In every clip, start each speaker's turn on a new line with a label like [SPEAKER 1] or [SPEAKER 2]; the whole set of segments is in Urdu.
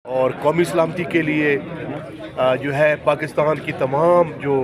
[SPEAKER 1] اور قومی سلامتی کے لیے جو ہے پاکستان کی تمام جو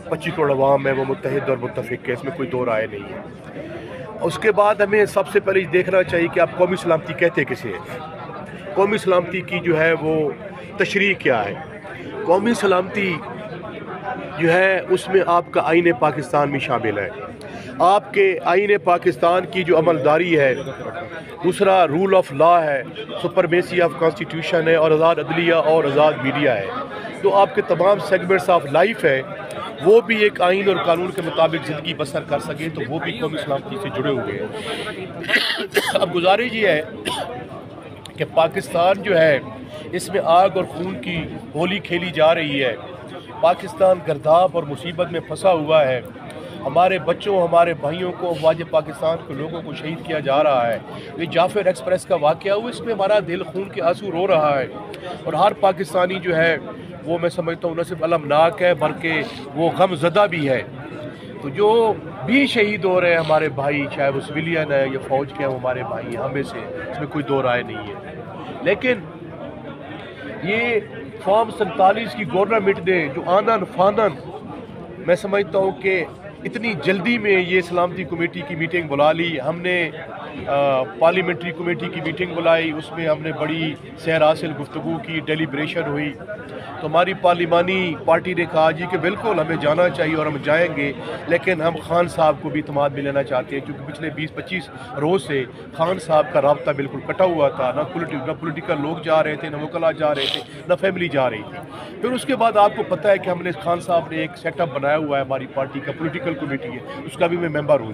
[SPEAKER 1] 25 کروڑ عوام ہے وہ متحد اور متفق ہے، اس میں کوئی دو رائے نہیں ہے۔ اس کے بعد ہمیں سب سے پہلے دیکھنا چاہیے کہ آپ قومی سلامتی کہتے کسے ہیں۔ قومی سلامتی کی جو ہے وہ تشریح کیا ہے؟ قومی سلامتی جو ہے اس میں آپ کا آئین پاکستان بھی شامل ہے، آپ کے آئین پاکستان کی جو عملداری ہے، دوسرا رول آف لا ہے، سپرمیسی آف کانسٹیٹیوشن ہے، اور آزاد عدلیہ اور آزاد میڈیا ہے۔ تو آپ کے تمام سیگمنٹس آف لائف ہے وہ بھی ایک آئین اور قانون کے مطابق زندگی بسر کر سکے، تو وہ بھی قومی سلامتی سے جڑے ہوئے ہیں۔ اب گزارش یہ ہے کہ پاکستان جو ہے اس میں آگ اور خون کی ہولی کھیلی جا رہی ہے، پاکستان گرداب اور مصیبت میں پھنسا ہوا ہے، ہمارے بچوں ہمارے بھائیوں کو افواج پاکستان کے لوگوں کو شہید کیا جا رہا ہے۔ یہ جعفر ایکسپریس کا واقعہ ہوا، اس میں ہمارا دل خون کے آنسو رو رہا ہے، اور ہر پاکستانی جو ہے وہ میں سمجھتا ہوں نہ صرف المناک ہے بلکہ وہ غم زدہ بھی ہے۔ تو جو بھی شہید ہو رہے ہیں ہمارے بھائی، چاہے وہ سویلین ہے یا فوج کے ہیں، وہ ہمارے بھائی ہیں، ہمیں سے اس میں کوئی دو رائے نہیں ہے۔ لیکن یہ فارم 47 کی گورنمنٹ نے جو آنن فانن میں سمجھتا ہوں کہ اتنی جلدی میں یہ سلامتی کمیٹی کی میٹنگ بلا لی، ہم نے پارلیمنٹری کمیٹی کی میٹنگ بلائی، اس میں ہم نے بڑی سیر حاصل گفتگو کی، ڈیلیبریشن ہوئی، تو ہماری پارلیمانی پارٹی نے کہا جی کہ بالکل ہمیں جانا چاہیے اور ہم جائیں گے، لیکن ہم خان صاحب کو بھی اعتماد میں لینا چاہتے ہیں، کیونکہ پچھلے 20-25 روز سے خان صاحب کا رابطہ بالکل کٹا ہوا تھا، نہ پولیٹیکل لوگ جا رہے تھے، نہ وکلا جا رہے تھے، نہ فیملی جا رہی تھی۔ پھر اس کے بعد آپ کو پتہ ہے کہ ہم نے خان صاحب نے ایک سیٹ اپ بنایا ہوا ہے، ہماری پارٹی کا پولیٹیکل کمیٹی ہے، اس کا بھی میں ممبر ہوں۔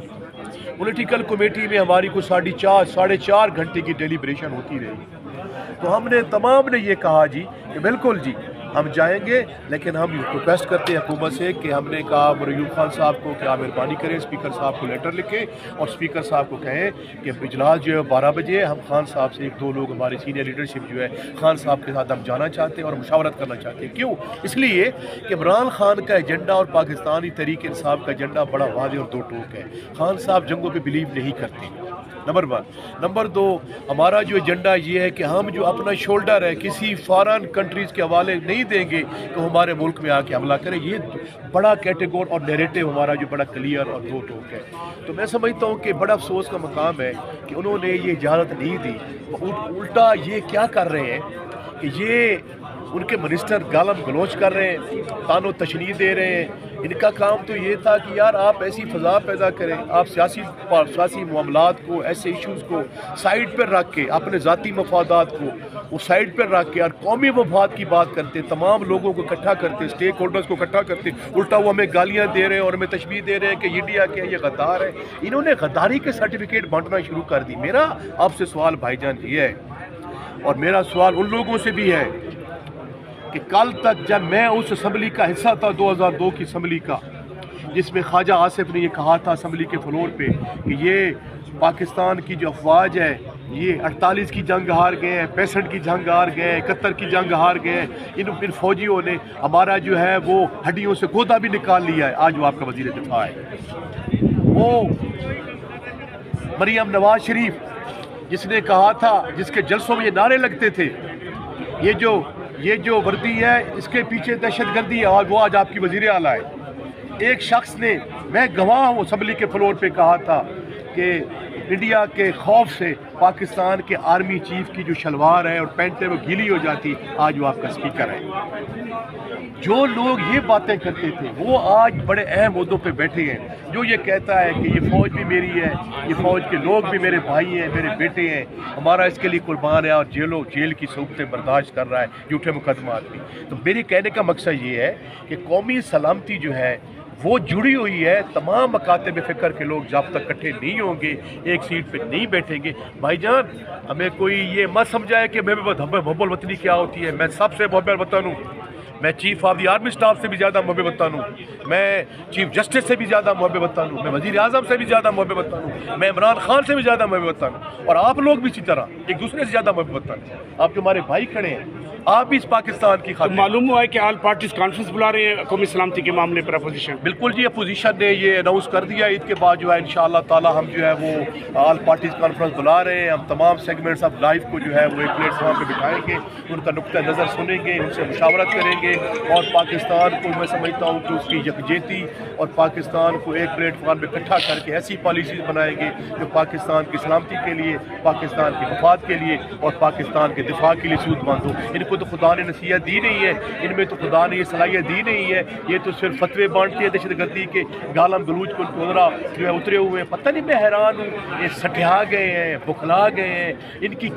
[SPEAKER 1] پولیٹیکل کمیٹی میں ہماری کو 4.5 گھنٹے کی ڈیلیبریشن ہوتی رہی، تو ہم نے تمام نے یہ کہا جی کہ بالکل جی ہم جائیں گے، لیکن ہم ریکویسٹ کرتے ہیں حکومت سے کہ ہم نے کہا ایوب خان صاحب کو کہ آپ مہربانی کریں، اسپیکر صاحب کو لیٹر لکھیں اور اسپیکر صاحب کو کہیں کہ اجلاس جو ہے 12 بجے، ہم خان صاحب سے 1-2 لوگ ہمارے سینئر لیڈرشپ جو ہے خان صاحب کے ساتھ ہم جانا چاہتے ہیں اور مشاورت کرنا چاہتے ہیں۔ کیوں؟ اس لیے کہ عمران خان کا ایجنڈا اور پاکستانی تحریک انصاف کا ایجنڈا بڑا واضح اور دو ٹوک ہے۔ خان صاحب جنگوں پہ بلیو نہیں کرتے، نمبر 1۔ نمبر 2، ہمارا جو ایجنڈا یہ ہے کہ ہم جو اپنا شولڈر ہے کسی فارن کنٹریز کے حوالے نہیں دیں گے کہ ہمارے ملک میں آ کے حملہ کریں۔ یہ بڑا کیٹیگور اور نیریٹو ہمارا جو بڑا کلیئر اور دو ٹوک ہے۔ تو میں سمجھتا ہوں کہ بڑا افسوس کا مقام ہے کہ انہوں نے یہ اجازت نہیں دی، الٹا یہ کیا کر رہے ہیں کہ یہ ان کے منسٹر گالم گلوچ کر رہے ہیں، تان و تشنیع دے رہے ہیں۔ ان کا کام تو یہ تھا کہ یار آپ ایسی فضا پیدا کریں، آپ سیاسی معاملات کو، ایسے ایشوز کو سائیڈ پر رکھ کے، اپنے ذاتی مفادات کو وہ سائیڈ پر رکھ کے اور قومی مفاد کی بات کرتے، تمام لوگوں کو اکٹھا کرتے، اسٹیک ہولڈرز کو اکٹھا کرتے، الٹا وہ ہمیں گالیاں دے رہے ہیں اور ہمیں تشبیہ دے رہے ہیں کہ انڈیا کے یہ غدار ہے۔ انہوں نے غداری کے سرٹیفکیٹ بانٹنا شروع کر دی۔ میرا آپ سے سوال بھائی جان یہ ہے، اور میرا سوال ان لوگوں سے بھی ہے کہ کل تک جب میں اس اسمبلی کا حصہ تھا 2002 کی اسمبلی کا، جس میں خواجہ آصف نے یہ کہا تھا اسمبلی کے فلور پہ کہ یہ پاکستان کی جو افواج ہے یہ 48 کی جنگ ہار گئے ہیں، 65 کی جنگ ہار گئے ہیں، 71 کی جنگ ہار گئے ہیں، ان فوجیوں نے ہمارا جو ہے وہ ہڈیوں سے گودا بھی نکال لیا ہے۔ آج وہ آپ کا وزیر دفاع ہے، وہ مریم نواز شریف جس نے کہا تھا، جس کے جلسوں میں یہ نعرے لگتے تھے یہ جو وردی ہے اس کے پیچھے دہشت گردی ہے، اور وہ آج آپ کی وزیر اعلیٰ ہے۔ ایک شخص نے، میں گواہ ہوں، اسمبلی کے فلور پہ کہا تھا کہ انڈیا کے خوف سے پاکستان کے آرمی چیف کی جو شلوار ہے اور پینٹ ہے وہ گیلی ہو جاتی، آج وہ آپ کا اسپیکر ہے۔ جو لوگ یہ باتیں کرتے تھے وہ آج بڑے اہم عہدوں پہ بیٹھے ہیں۔ جو یہ کہتا ہے کہ یہ فوج بھی میری ہے، یہ فوج کے لوگ بھی میرے بھائی ہیں، میرے بیٹے ہیں، ہمارا اس کے لیے قربان ہے اور جیل کی صحبتیں برداشت کر رہا ہے، جھوٹے مقدمات بھی۔ تو میرے کہنے کا مقصد یہ ہے کہ قومی سلامتی جو ہے وہ جڑی ہوئی ہے، تمام مکاتب فکر کے لوگ جب تک اکٹھے نہیں ہوں گے، ایک سیٹ پہ نہیں بیٹھیں گے۔ بھائی جان ہمیں کوئی یہ مت سمجھائے کہ محب الوطنی کیا ہوتی ہے۔ میں سب سے محب الوطن ہوں، میں chief of the army staff سے بھی زیادہ محب وطن ہوں، میں چیف جسٹس سے بھی زیادہ محب وطن ہوں، میں وزیر اعظم سے بھی زیادہ محب وطن ہوں، میں عمران خان سے بھی زیادہ محب وطن ہوں، اور آپ لوگ بھی اسی طرح ایک دوسرے سے زیادہ محب وطن ہیں۔ آپ جو ہمارے بھائی کھڑے ہیں، آپ بھی اس پاکستان کی خاطر
[SPEAKER 2] معلوم ہوا ہے کہ آل پارٹیز کانفرنس بلا رہے ہیں قومی سلامتی کے معاملے پر اپوزیشن.
[SPEAKER 1] بالکل جی, اپوزیشن نے یہ اناؤنس کر دیا عید کے بعد جو ہے انشاءاللہ تعالی ہم جو ہے وہ آل پارٹیز کانفرنس بلا رہے ہیں. ہم تمام سیگمنٹس آف لائف کو جو ہے وہ ایک پلیٹ فارم پہ بٹھائیں گے, ان کا نقطہ نظر سنیں گے, ان سے مشاورت کریں گے, اور پاکستان کو میں سمجھتا ہوں کہ اس کی یکجہتی اور پاکستان کو ایک پلیٹ فارم پہ اکٹھا کر کے ایسی پالیسیز بنائیں گے جو پاکستان کی سلامتی کے لیے, پاکستان کے مفاد کے لیے اور پاکستان کے دفاع کے لیے سود مند ہو. ان کو تو خدا نے نصیحت دی نہیں ہے, ان میں تو خدا نے یہ صلاحیت دی نہیں ہے, یہ تو صرف فتوے بانٹتے ہیں دہشت گردی کے, گالم گلوچ کو جو ہے اترے ہوئے ہیں. پتہ نہیں, میں حیران ہوں, یہ سٹھیا گئے ہیں, بخلا گئے ہیں, ان کی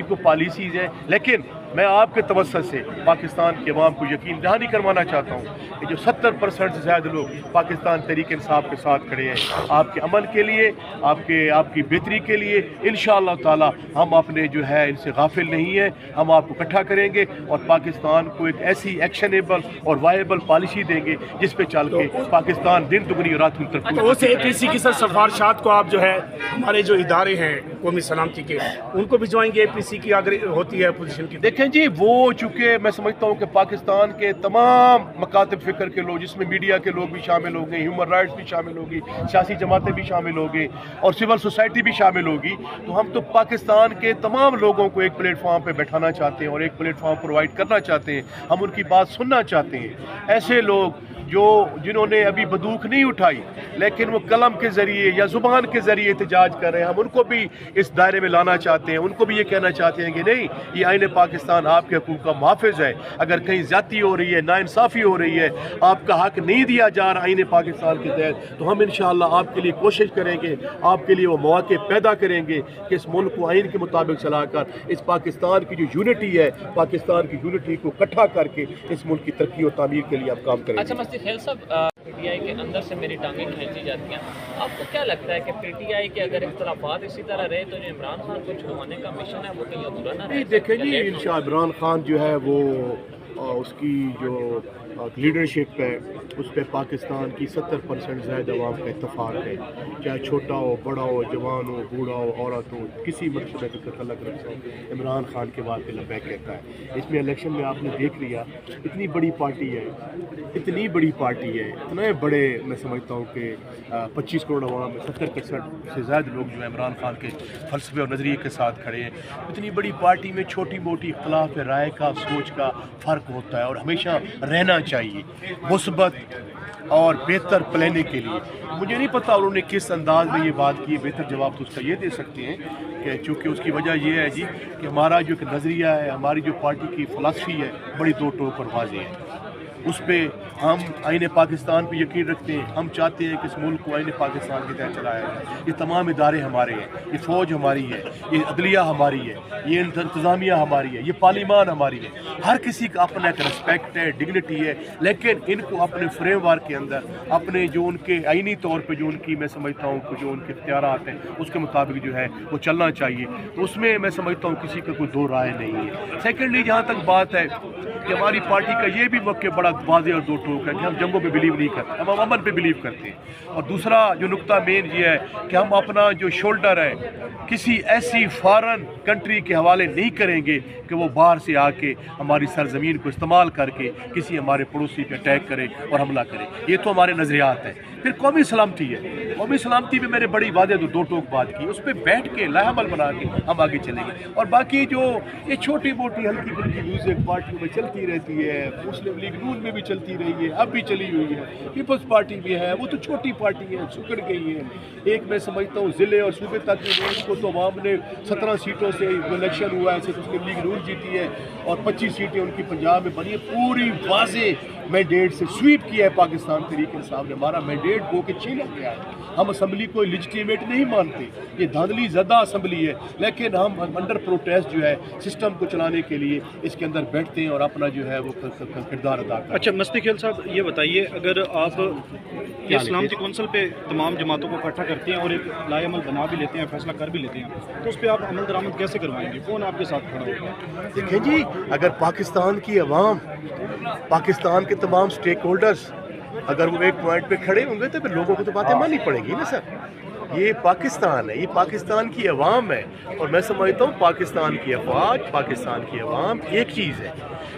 [SPEAKER 1] کوئی پالیسیز ہیں. لیکن میں آپ کے توسط سے پاکستان کے عوام کو یقین دہانی کروانا چاہتا ہوں کہ جو 70% سے زیادہ لوگ پاکستان تحریک انصاف کے ساتھ کھڑے ہیں, آپ کے امن کے لیے, آپ کی بہتری کے لیے, انشاءاللہ تعالی ہم اپنے جو ہے ان سے غافل نہیں ہیں. ہم آپ کو اکٹھا کریں گے اور پاکستان کو ایک ایسی ایکشنیبل اور وائبل پالیسی دیں گے جس پہ چل کے پاکستان دن دگنی رات
[SPEAKER 2] اس APC کی سفارشات کو آپ جو ہے ہمارے جو ادارے ہیں قومی سلامتی کے ان کو بھجوائیں گے APC کی اگر ہوتی ہے اپوزیشن کی؟
[SPEAKER 1] دیکھیں جی, وہ چونکہ میں سمجھتا ہوں کہ پاکستان کے تمام مکاتب فکر کے لوگ, جس میں میڈیا کے لوگ بھی شامل ہوں گے, ہیومن رائٹس بھی شامل ہوگی, سیاسی جماعتیں بھی شامل ہوگی اور سول سوسائٹی بھی شامل ہوگی, تو ہم تو پاکستان کے تمام لوگوں کو ایک پلیٹ فارم پہ بیٹھانا چاہتے ہیں اور ایک پلیٹ فارم پرووائڈ کرنا چاہتے ہیں. ہم ان کی بات سننا چاہتے ہیں. ایسے لوگ جنہوں نے ابھی بندوق نہیں اٹھائی لیکن وہ قلم کے ذریعے یا زبان کے ذریعے احتجاج کر رہے ہیں, ہم ان کو بھی اس دائرے میں لانا چاہتے ہیں. ان کو بھی یہ کہنا چاہتے ہیں کہ نہیں, یہ آئین پاکستان آپ کے حقوق کا محافظ ہے. اگر کہیں زیادتی ہو رہی ہے, ناانصافی ہو رہی ہے, آپ کا حق نہیں دیا جا رہا آئین پاکستان کے تحت, تو ہم انشاءاللہ آپ کے لیے کوشش کریں گے, آپ کے لیے وہ مواقع پیدا کریں گے کہ اس ملک کو آئین کے مطابق چلا کر اس پاکستان کی جو یونٹی ہے, پاکستان کی یونٹی کو اکٹھا کر کے اس ملک کی ترقی اور تعمیر کے لیے ہم کام کریں گے.
[SPEAKER 3] اچھا مفتی خیل صاحب, PTI کے اندر سے میری ٹانگیں کھینچی جاتی ہیں, آپ کو کیا لگتا ہے کہ PTI کے اگر اختلافات اسی طرح رہے تو جو عمران خان کو چھڑوانے کا مشن ہے وہ کہیں ادھورا نہ رہے؟
[SPEAKER 1] دیکھیں جی, انشاءاللہ عمران خان جو ہے وہ اس کی جو لیڈرشپ ہے اس پہ پاکستان کی 70% زائد عوام کا اتفاق ہے, چاہے چھوٹا ہو, بڑا ہو, جوان ہو, بوڑھا ہو, عورت ہو, کسی مرتبہ کا تعلق رکھتا ہو, عمران خان کے بعد پہ لبیک کہتا ہے. اس میں الیکشن میں آپ نے دیکھ لیا, اتنی بڑی پارٹی ہے, اتنے بڑے, میں سمجھتا ہوں کہ 25 کروڑ عوام میں 70% سے زیادہ لوگ جو ہے عمران خان کے فلسفے اور نظریے کے ساتھ کھڑے ہیں. اتنی بڑی پارٹی میں چھوٹی موٹی اختلاف رائے کا, سوچ کا فرق ہوتا ہے اور ہمیشہ رہنا چاہیے مثبت اور بہتر پلاننگ کے لیے. مجھے نہیں پتا انہوں نے کس انداز میں یہ بات کی, بہتر جواب تو اس کا یہ دے سکتے ہیں کہ چونکہ اس کی وجہ یہ ہے جی کہ ہمارا جو ایک نظریہ ہے, ہماری جو پارٹی کی فلسفی ہے, بڑی دو ٹوک اور واضح ہے. اس پہ ہم آئین پاکستان پہ یقین رکھتے ہیں. ہم چاہتے ہیں کہ اس ملک کو آئین پاکستان کے تحت چلایا جائے. یہ تمام ادارے ہمارے ہیں, یہ فوج ہماری ہے, یہ عدلیہ ہماری ہے, یہ انتظامیہ ہماری ہے, یہ پارلیمان ہماری ہے. ہر کسی کا اپنا ایک رسپیکٹ ہے, ڈگنیٹی ہے, لیکن ان کو اپنے فریم ورک کے اندر اپنے جو ان کے آئینی طور پہ جو ان کی میں سمجھتا ہوں کہ جو ان کے اختیارات ہیں اس کے مطابق جو ہے وہ چلنا چاہیے. تو اس میں سمجھتا ہوں کسی کا کوئی دو رائے نہیں ہے. سیکنڈلی جہاں تک بات ہے کہ ہماری پارٹی کا یہ بھی موقع بڑا واضح اور دو ٹوک ہے کہ ہم جنگوں پہ بلیو نہیں کرتے, ہم امن پہ بلیو کرتے ہیں. اور دوسرا جو نقطہ مین یہ ہے کہ ہم اپنا جو شولڈر ہے کسی ایسی فارن کنٹری کے حوالے نہیں کریں گے کہ وہ باہر سے آ کے ہماری سرزمین کو استعمال کر کے کسی ہمارے پڑوسی پہ اٹیک کرے اور حملہ کرے. یہ تو ہمارے نظریات ہیں. پھر قومی سلامتی ہے, قومی سلامتی میں میں نے بڑی واضح دو ٹوک بات کی, اس پہ بیٹھ کے لاعمل بنا کے ہم آگے چلیں گے. اور باقی جو یہ چھوٹی موٹی ہلکی پھلکی میوزک پارٹیوں میں چلتی رہتی ہے, مسلم لیگ نون میں بھی چلتی رہی ہے, اب بھی چلی ہوئی ہے, پیپلز پارٹی بھی ہے, وہ تو چھوٹی پارٹی ہے, سکڑ گئی ہے. ایک میں سمجھتا ہوں ضلع اور صوبے تک ان کو تو عوام نے 17 سیٹوں سے الیکشن ہوا ہے, مسلم لیگ نون جیتی ہے اور 25 سیٹیں ان کی پنجاب میں بنی ہے. پوری واضح مینڈیٹ سے سویپ کیا ہے پاکستان تحریک انصاف نے. ہمارا مینڈیٹ ہو کے چھینا گیا ہے. ہم اسمبلی کو لیجیٹیمیٹ نہیں مانتے, یہ دھاندلی زدہ اسمبلی ہے, لیکن ہم انڈر پروٹیسٹ جو ہے سسٹم کو چلانے کے لیے اس کے اندر بیٹھتے ہیں اور اپنا جو ہے وہ کردار ادا کرتے ہیں.
[SPEAKER 4] اچھا مفتی خیل صاحب, یہ بتائیے, اگر آپ یہ سلامتی کونسل پہ تمام جماعتوں کو اکٹھا کرتے ہیں اور ایک لائے عمل بنا بھی لیتے ہیں, فیصلہ کر بھی لیتے ہیں, تو اس پہ آپ عمل درآمد کیسے کروائیں گے؟ کون آپ کے ساتھ کھڑا ہوگا؟
[SPEAKER 1] دیکھیں جی, اگر پاکستان کی عوام, پاکستان کے تمام سٹیک ہولڈرز اگر وہ ایک پوائنٹ پہ کھڑے ہوں گے تو پھر لوگوں کو تو باتیں ماننی پڑیں گی نا سر. یہ پاکستان ہے، یہ پاکستان کی عوام ہے، اور میں سمجھتا ہوں پاکستان کی افواج، پاکستان کی عوام ایک چیز ہے۔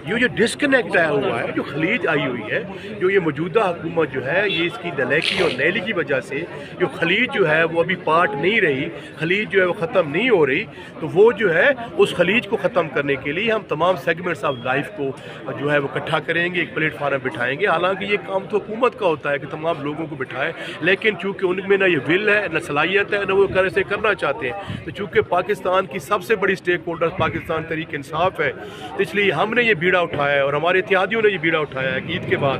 [SPEAKER 1] یہ جو ڈسکنیکٹ آیا ہوا ہے، جو خلیج آئی ہوئی ہے، جو یہ موجودہ حکومت جو ہے، یہ اس کی نلیکی اور نیلی کی وجہ سے جو خلیج جو ہے وہ ابھی پارٹ نہیں رہی، خلیج جو ہے وہ ختم نہیں ہو رہی، تو وہ جو ہے اس خلیج کو ختم کرنے کے لیے ہم تمام سیگمنٹس آف لائف کو جو ہے وہ اکٹھا کریں گے، ایک پلیٹ فارم بٹھائیں گے۔ حالانکہ یہ کام تو حکومت کا ہوتا ہے کہ تمام لوگوں کو بٹھائے، لیکن چونکہ ان میں نہ یہ ول ہے، نہ صلاحیت ہے، نہ وہ ایسے کرنا چاہتے ہیں، تو چونکہ پاکستان کی سب سے بڑی سٹیک ہولڈر پاکستان تحریک انصاف ہے، اس لیے ہم نے یہ بیڑا اٹھایا ہے اور ہمارے اتحادیوں نے یہ بیڑا اٹھایا ہے کہ عید کے بعد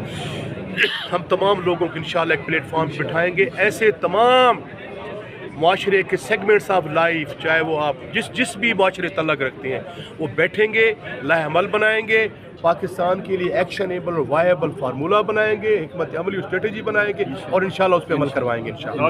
[SPEAKER 1] ہم تمام لوگوں کو انشاءاللہ ایک پلیٹ فارم بٹھائیں گے۔ ایسے تمام معاشرے کے سیگمنٹس آف لائف، چاہے وہ آپ جس بھی معاشرے تعلق رکھتے ہیں، وہ بیٹھیں گے، لاہ عمل بنائیں گے، پاکستان کے لیے ایکشنیبل اور وائبل فارمولہ بنائیں گے، حکمت عملی اور اسٹریٹجی بنائیں گے، اور انشاءاللہ اس پہ عمل کروائیں گے انشاءاللہ۔